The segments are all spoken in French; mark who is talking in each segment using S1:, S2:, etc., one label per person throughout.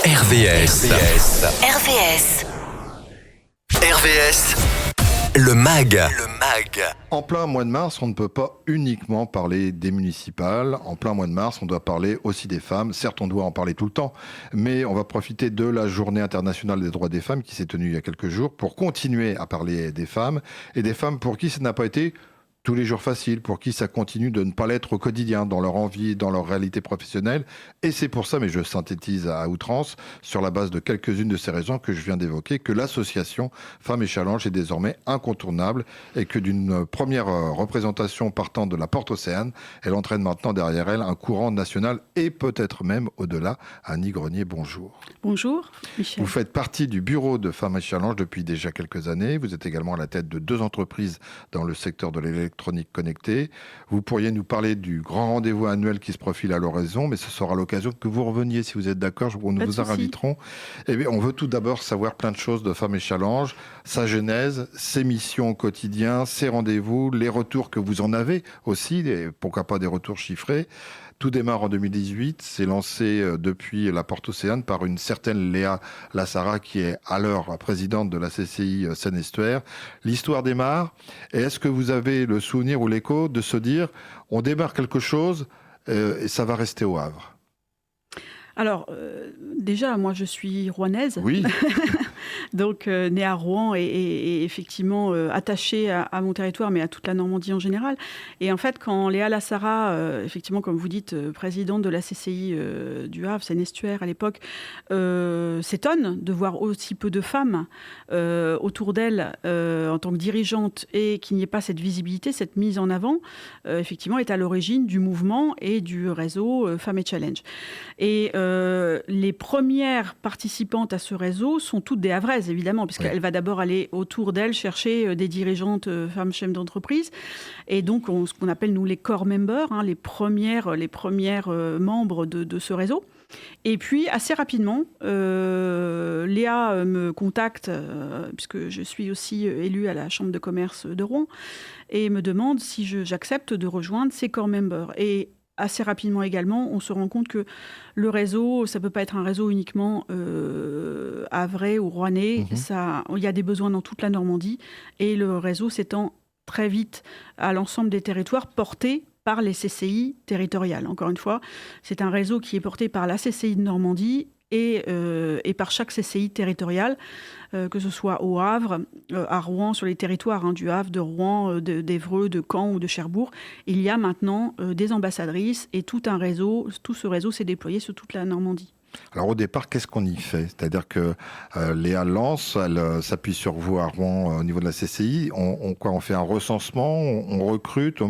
S1: RVS. Le MAG.
S2: En plein mois de mars, on ne peut pas uniquement parler des municipales. En plein mois de mars, on doit parler aussi des femmes. Certes, on doit en parler tout le temps, mais on va profiter de la Journée internationale des droits des femmes qui s'est tenue il y a quelques jours pour continuer à parler des femmes et des femmes pour qui ça n'a pas été tous les jours facile, pour qui ça continue de ne pas l'être au quotidien, dans leur envie, dans leur réalité professionnelle. Et c'est pour ça, mais je synthétise à outrance, sur la base de quelques-unes de ces raisons que je viens d'évoquer, que l'association Femmes et Challenge est désormais incontournable et que d'une première représentation partant de la Porte Océane, elle entraîne maintenant derrière elle un courant national et peut-être même au-delà. Annie Grenier, bonjour.
S3: Bonjour, Michel.
S2: Vous faites partie du bureau de Femmes et Challenge depuis déjà quelques années. Vous êtes également à la tête de 2 entreprises dans le secteur de l'électronique connectée. Vous pourriez nous parler du grand rendez-vous annuel qui se profile à l'horizon, mais ce sera l'occasion que vous reveniez, si vous êtes d'accord, nous vous inviterons. Eh bien, on veut tout d'abord savoir plein de choses de Femmes et Challenge, sa genèse, ses missions au quotidien, ses rendez-vous, les retours que vous en avez aussi, et pourquoi pas des retours chiffrés. Tout démarre en 2018, c'est lancé depuis la Porte Océane par une certaine Léa Lassara qui est alors présidente de la CCI Seine-Estuaire. L'histoire démarre et est-ce que vous avez le souvenir ou l'écho de se dire on démarre quelque chose et ça va rester au Havre?
S3: Alors, déjà, moi, je suis rouennaise.
S2: Oui.
S3: Donc, née à Rouen et effectivement attachée à mon territoire, mais à toute la Normandie en général. Et en fait, quand Léa Lassara, effectivement, comme vous dites, présidente de la CCI du Havre, Seine-Estuaire à l'époque, s'étonne de voir aussi peu de femmes autour d'elle en tant que dirigeante et qu'il n'y ait pas cette visibilité, cette mise en avant, effectivement, est à l'origine du mouvement et du réseau Femmes et Challenge. Et les premières participantes à ce réseau sont toutes des Havraises, évidemment, puisqu'elle va d'abord aller autour d'elle chercher des dirigeantes femmes chefs d'entreprise. Et donc, ce qu'on appelle, nous, les core members, les premières membres de ce réseau. Et puis, assez rapidement, Léa me contacte, puisque je suis aussi élue à la Chambre de commerce de Rouen, et me demande si j'accepte de rejoindre ces core members. Et assez rapidement également, on se rend compte que le réseau, ça ne peut pas être un réseau uniquement havrais ou rouennais. Il y a des besoins dans toute la Normandie et le réseau s'étend très vite à l'ensemble des territoires portés par les CCI territoriales. Encore une fois, c'est un réseau qui est porté par la CCI de Normandie et par chaque CCI territoriale, que ce soit au Havre, à Rouen, sur les territoires du Havre, de Rouen, d'Évreux, de Caen ou de Cherbourg. Il y a maintenant des ambassadrices et tout ce réseau s'est déployé sur toute la Normandie.
S2: Alors au départ, qu'est-ce qu'on y fait? C'est-à-dire que Léa lance, elle s'appuie sur vous à Rouen au niveau de la CCI. On fait un recensement, on recrute,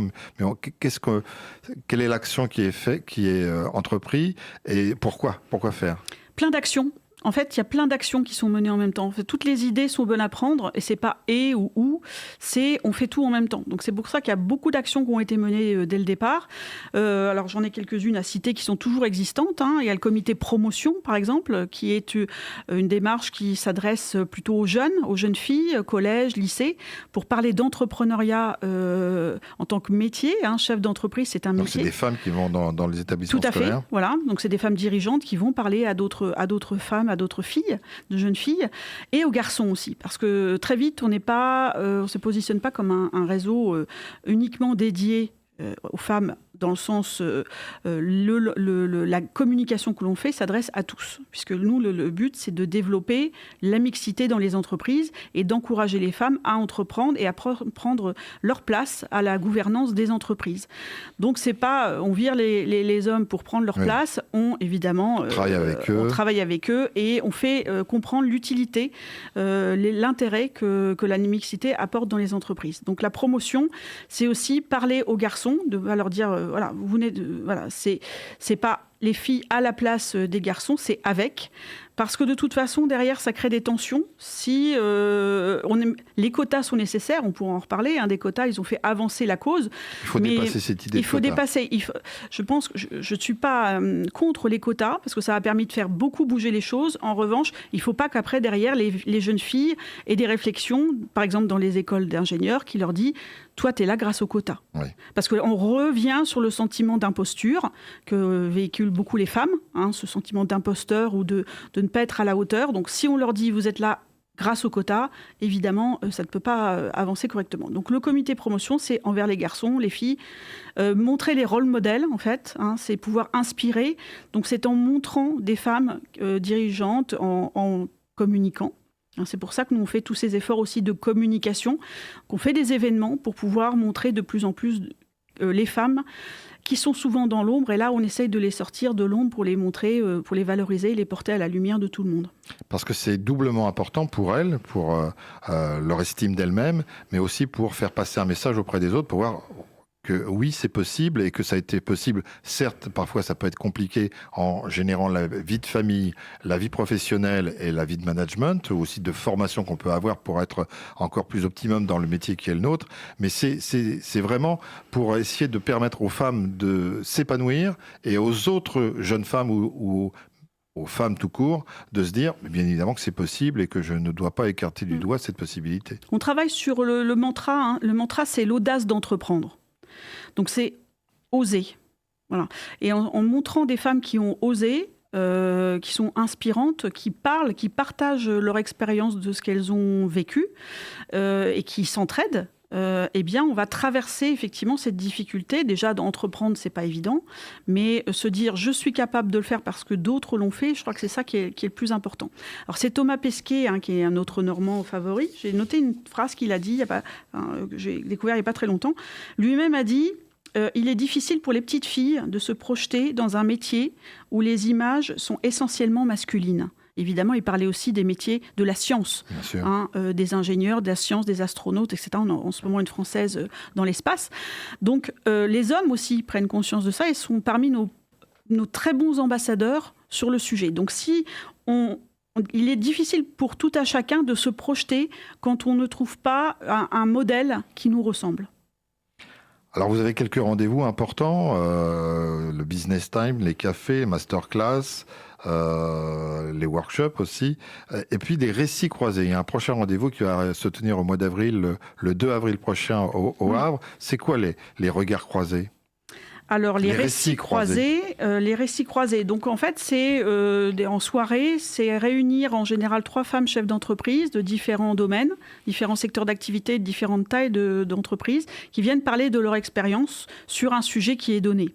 S2: quelle est l'action qui est entreprise et pourquoi faire?
S3: Plein d'actions. En fait, il y a plein d'actions qui sont menées en même temps. En fait, toutes les idées sont bonnes à prendre et c'est pas et ou ou, c'est on fait tout en même temps. Donc c'est pour ça qu'il y a beaucoup d'actions qui ont été menées dès le départ. Alors j'en ai quelques-unes à citer qui sont toujours existantes. Il y a le comité promotion, par exemple, qui est une démarche qui s'adresse plutôt aux jeunes filles, collège, lycée, pour parler d'entrepreneuriat en tant que métier. Chef d'entreprise, c'est un métier.
S2: Donc c'est des femmes qui vont dans les établissements scolaires.
S3: Tout à fait. Voilà. Donc c'est des femmes dirigeantes qui vont parler à d'autres femmes, à d'autres filles, de jeunes filles, et aux garçons aussi. Parce que très vite, on ne se positionne pas comme un réseau uniquement dédié aux femmes, dans le sens, la communication que l'on fait s'adresse à tous. Puisque nous, le but, c'est de développer la mixité dans les entreprises et d'encourager les femmes à entreprendre et à prendre leur place à la gouvernance des entreprises. Donc, c'est pas, on vire les hommes pour prendre leur place, on travaille avec eux et on fait comprendre l'utilité, l'intérêt que la mixité apporte dans les entreprises. Donc, la promotion, c'est aussi parler aux garçons, de leur dire voilà, vous venez de, voilà, c'est pas les filles à la place des garçons, c'est avec. Parce que de toute façon, derrière, ça crée des tensions. Si les quotas sont nécessaires, on pourra en reparler. Des quotas, ils ont fait avancer la cause.
S2: Il faut dépasser cette idée.
S3: Je pense que je ne suis pas contre les quotas, parce que ça a permis de faire beaucoup bouger les choses. En revanche, il ne faut pas qu'après, derrière, les jeunes filles aient des réflexions, par exemple dans les écoles d'ingénieurs, qui leur dit « toi, tu es là grâce aux quotas ». Parce qu'on revient sur le sentiment d'imposture que véhicule beaucoup les femmes, ce sentiment d'imposteur ou de ne pas être à la hauteur. Donc si on leur dit vous êtes là grâce au quota, évidemment, ça ne peut pas avancer correctement. Donc le comité promotion, c'est envers les garçons, les filles, montrer les rôles modèles, en fait, c'est pouvoir inspirer. Donc c'est en montrant des femmes dirigeantes, en communiquant. C'est pour ça que nous, on fait tous ces efforts aussi de communication, qu'on fait des événements pour pouvoir montrer de plus en plus les femmes qui sont souvent dans l'ombre. Et là, on essaye de les sortir de l'ombre pour les montrer, pour les valoriser et les porter à la lumière de tout le monde.
S2: Parce que c'est doublement important pour elles, pour leur estime d'elles-mêmes, mais aussi pour faire passer un message auprès des autres, pour voir que oui, c'est possible et que ça a été possible. Certes, parfois, ça peut être compliqué en générant la vie de famille, la vie professionnelle et la vie de management, ou aussi de formation qu'on peut avoir pour être encore plus optimum dans le métier qui est le nôtre. Mais c'est vraiment pour essayer de permettre aux femmes de s'épanouir et aux autres jeunes femmes ou aux femmes tout court, de se dire bien évidemment que c'est possible et que je ne dois pas écarter du doigt cette possibilité.
S3: On travaille sur le mantra. Le mantra, c'est l'audace d'entreprendre. Donc c'est oser. Voilà. Et en montrant des femmes qui ont osé, qui sont inspirantes, qui parlent, qui partagent leur expérience de ce qu'elles ont vécu et qui s'entraident, eh bien, on va traverser effectivement cette difficulté. Déjà, d'entreprendre, c'est pas évident, mais se dire je suis capable de le faire parce que d'autres l'ont fait, je crois que c'est ça qui est le plus important. Alors, c'est Thomas Pesquet, qui est un autre Normand favori. J'ai noté une phrase qu'il a dit, que j'ai découvert il n'y a pas très longtemps. Lui-même a dit il est difficile pour les petites filles de se projeter dans un métier où les images sont essentiellement masculines. Évidemment, il parlait aussi des métiers de la science, des ingénieurs, de la science, des astronautes, etc. On a en ce moment une Française dans l'espace. Donc, les hommes aussi prennent conscience de ça et sont parmi nos très bons ambassadeurs sur le sujet. Donc, il est difficile pour tout à chacun de se projeter quand on ne trouve pas un modèle qui nous ressemble.
S2: Alors, vous avez quelques rendez-vous importants, le business time, les cafés, masterclass, les workshops aussi, et puis des récits croisés. Il y a un prochain rendez-vous qui va se tenir au mois d'avril, le 2 avril prochain au Havre. C'est quoi les regards croisés ?
S3: Alors, les récits croisés, donc en fait, c'est en soirée, c'est réunir en général 3 femmes chefs d'entreprise de différents domaines, différents secteurs d'activité, de différentes tailles d'entreprises, qui viennent parler de leur expérience sur un sujet qui est donné.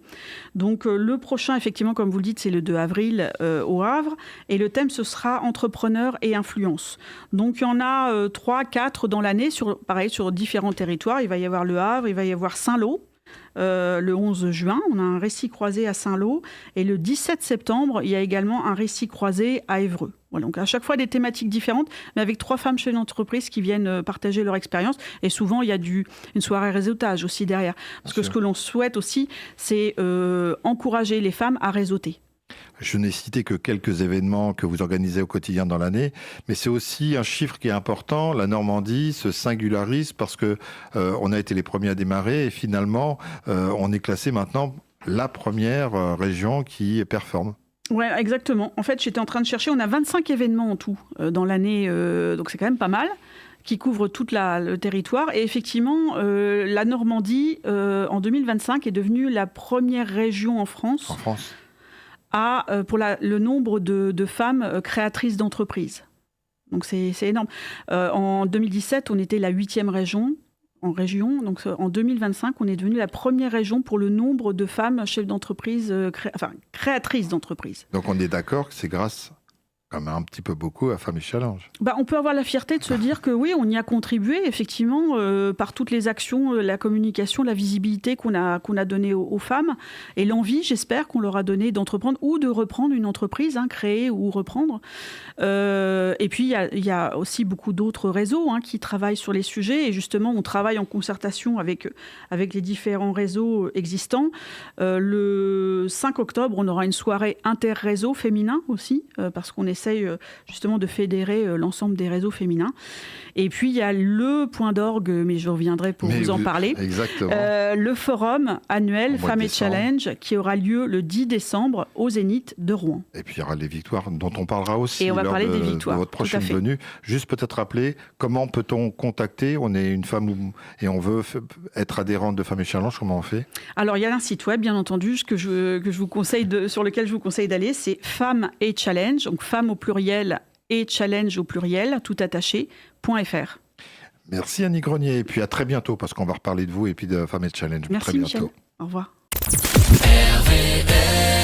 S3: Donc, le prochain, effectivement, comme vous le dites, c'est le 2 avril au Havre, et le thème, ce sera entrepreneurs et influence. Donc, il y en a 3, 4 dans l'année, sur différents territoires. Il va y avoir le Havre, il va y avoir Saint-Lô. Le 11 juin, on a un récit croisé à Saint-Lô. Et le 17 septembre, il y a également un récit croisé à Évreux. Voilà, donc à chaque fois des thématiques différentes, mais avec 3 femmes chefs d'entreprise qui viennent partager leur expérience. Et souvent, il y a une soirée réseautage aussi derrière. Parce que ce que l'on souhaite aussi, c'est encourager les femmes à réseauter.
S2: Je n'ai cité que quelques événements que vous organisez au quotidien dans l'année, mais c'est aussi un chiffre qui est important. La Normandie se singularise parce que on a été les premiers à démarrer et finalement, on est classé maintenant la première région qui performe.
S3: Oui, exactement. En fait, j'étais en train de chercher, on a 25 événements en tout dans l'année, donc c'est quand même pas mal, qui couvrent tout le territoire. Et effectivement, la Normandie, en 2025, est devenue la première région en France. Pour le nombre de femmes créatrices d'entreprises. Donc c'est énorme. En 2017, on était la 8e région. Donc en 2025, on est devenu la première région pour le nombre de femmes chefs d'entreprise, créatrices d'entreprises.
S2: Donc on est d'accord que c'est grâce quand même un petit peu beaucoup à Femmes et Challenge.
S3: On peut avoir la fierté de se dire que oui, on y a contribué effectivement par toutes les actions, la communication, la visibilité qu'on a donnée aux femmes et l'envie, j'espère, qu'on leur a donné d'entreprendre ou de reprendre une entreprise, créer ou reprendre. Et puis il y a aussi beaucoup d'autres réseaux qui travaillent sur les sujets et justement on travaille en concertation avec les différents réseaux existants. Le 5 octobre, on aura une soirée interréseau féminin aussi parce qu'on essaie essaye justement de fédérer l'ensemble des réseaux féminins. Et puis, il y a le .org, mais je reviendrai pour vous en parler.
S2: Exactement.
S3: Le forum annuel Femmes et Challenge, qui aura lieu le 10 décembre au Zénith de Rouen.
S2: Et puis, il y aura les victoires dont on parlera aussi
S3: et on va
S2: lors
S3: parler des victoires,
S2: de votre prochaine venue. Juste peut-être rappeler, comment peut-on contacter ? On est une femme et on veut être adhérente de Femmes et Challenge, comment on fait ? Alors,
S3: il y a un site web, bien entendu, que je vous conseille sur lequel je vous conseille d'aller, c'est Femmes et Challenge, donc femmes au pluriel et challenge au pluriel, tout attaché, .fr.
S2: Merci Annie Grenier, et puis à très bientôt, parce qu'on va reparler de vous et puis de Femmes et Challenge.
S3: Merci
S2: très bientôt.
S3: Michel, au revoir.
S1: RVR